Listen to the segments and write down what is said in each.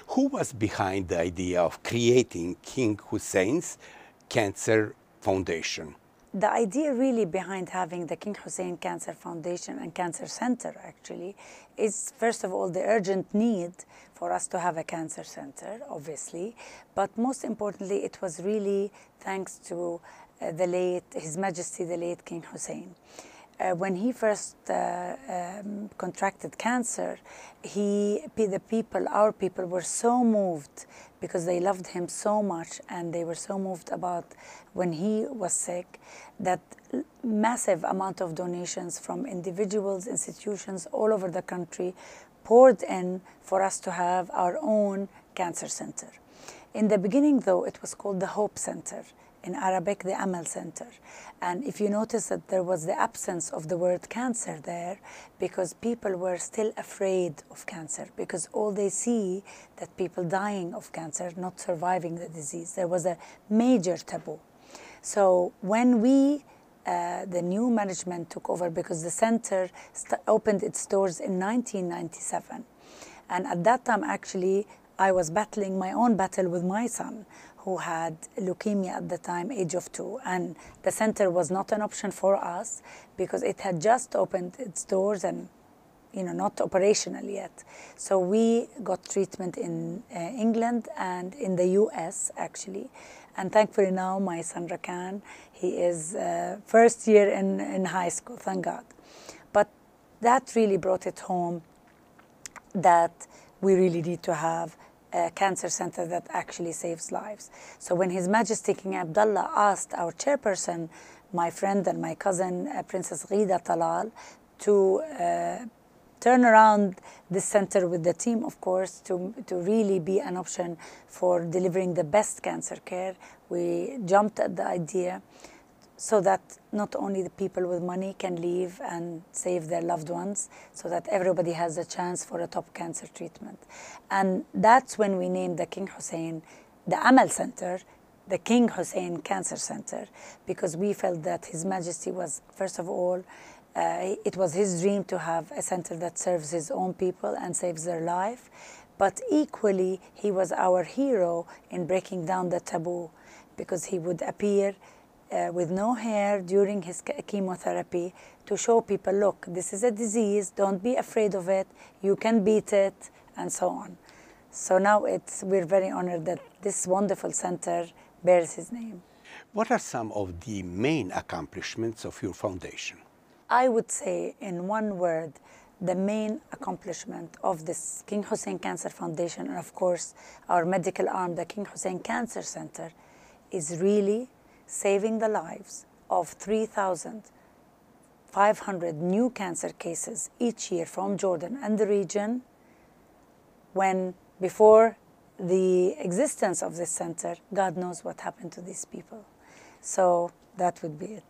Who was behind the idea of creating King Hussein's Cancer Foundation? The idea really behind having the King Hussein Cancer Foundation and Cancer Center actually is, first of all, the urgent need for us to have a cancer center, obviously, but most importantly, it was really thanks to His Majesty the late King Hussein. When he first contracted cancer, our people were so moved because they loved him so much, and they were so moved about when he was sick, that massive amount of donations from individuals, institutions all over the country poured in for us to have our own cancer center. In the beginning, though, it was called the Hope Center. In Arabic, the Amal Center. And if you notice that there was the absence of the word cancer there, because people were still afraid of cancer, because all they see that people dying of cancer, not surviving the disease. There was a major taboo. So when the new management took over, because the center opened its doors in 1997. And at that time, actually, I was battling my own battle with my son, who had leukemia at the time, age of 2. And the center was not an option for us because it had just opened its doors and not operational yet. So we got treatment in England and in the US, actually. And thankfully now my son Rakan, he is first year in high school, thank God. But that really brought it home that we really need to have a cancer center that actually saves lives. So when His Majesty King Abdullah asked our chairperson, my friend and my cousin, Princess Ghida Talal, to turn around this center with the team, of course, to really be an option for delivering the best cancer care, we jumped at the idea so that not only the people with money can live and save their loved ones, so that everybody has a chance for a top cancer treatment. And that's when we named the King Hussein, the Amal Center, the King Hussein Cancer Center, because we felt that His Majesty was, first of all, it was his dream to have a center that serves his own people and saves their life, but equally, he was our hero in breaking down the taboo, because he would appear with no hair during his chemotherapy to show people, look, this is a disease, don't be afraid of it, you can beat it, and so on. So now we're very honored that this wonderful center bears his name. What are some of the main accomplishments of your foundation? I would say, in one word, the main accomplishment of this King Hussein Cancer Foundation, and of course our medical arm, the King Hussein Cancer Center, is really saving the lives of 3,500 new cancer cases each year from Jordan and the region, when before the existence of this center, God knows what happened to these people. So that would be it.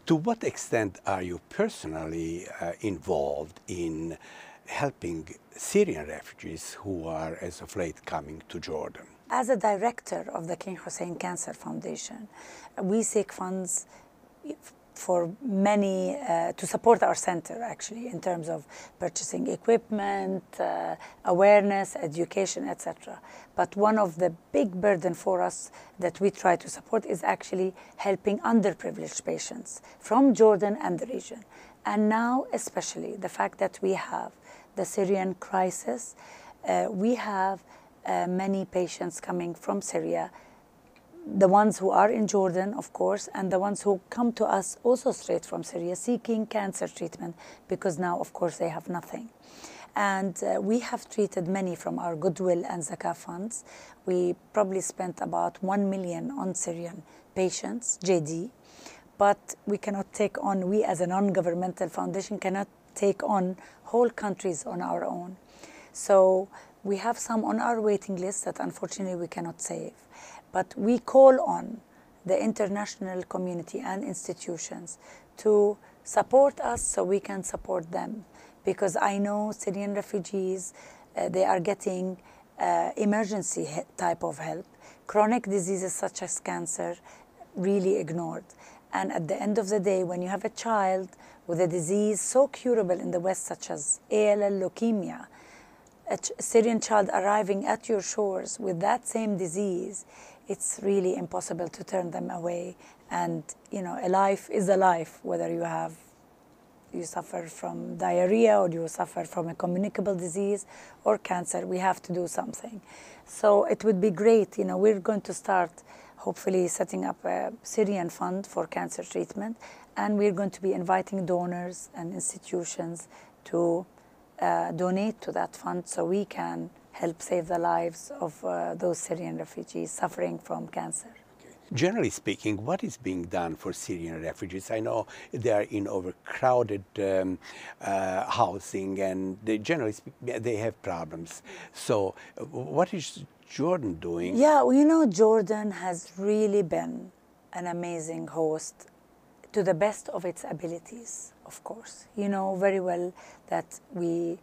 To what extent are you personally involved in helping Syrian refugees who are, as of late, coming to Jordan? As a director of the King Hussein Cancer Foundation, we seek funds for many, to support our center, actually, in terms of purchasing equipment, awareness, education, etc. But one of the big burden for us that we try to support is actually helping underprivileged patients from Jordan and the region. And now, especially, the fact that we have the Syrian crisis, we have many patients coming from Syria, the ones who are in Jordan, of course, and the ones who come to us also straight from Syria seeking cancer treatment, because now, of course, they have nothing. And we have treated many from our Goodwill and Zakah funds. We probably spent about 1 million on Syrian patients, JD, but we cannot take on, we as a non-governmental foundation cannot take on whole countries on our own. So we have some on our waiting list that unfortunately we cannot save. But we call on the international community and institutions to support us so we can support them. Because I know Syrian refugees, they are getting emergency type of help. Chronic diseases such as cancer, really ignored. And at the end of the day, when you have a child with a disease so curable in the West, such as ALL, leukemia, Syrian child arriving at your shores with that same disease, it's really impossible to turn them away. And a life is a life, whether you suffer from diarrhea or you suffer from a communicable disease or cancer. We have to do something. So it would be great. We're going to start hopefully setting up a Syrian fund for cancer treatment, and we're going to be inviting donors and institutions to donate to that fund so we can help save the lives of those Syrian refugees suffering from cancer. Generally speaking, what is being done for Syrian refugees? I know they are in overcrowded housing, and generally speaking, they have problems. So what is Jordan doing? Yeah, Jordan has really been an amazing host to the best of its abilities, of course. You know very well that we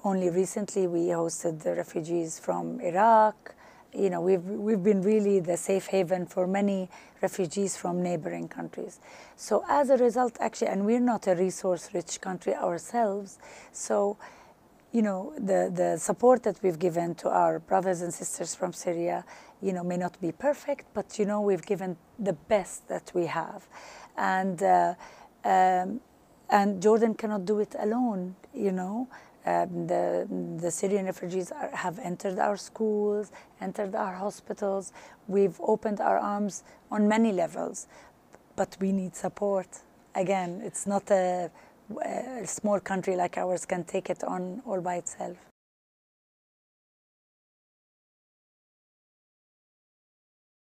only recently we hosted the refugees from Iraq. We've been really the safe haven for many refugees from neighboring countries. So as a result, actually, and we're not a resource-rich country ourselves, so the support that we've given to our brothers and sisters from Syria, may not be perfect, but we've given the best that we have, and Jordan cannot do it alone. The Syrian refugees have entered our schools, entered our hospitals. We've opened our arms on many levels, but we need support. Again, it's not a small country like ours can take it on all by itself.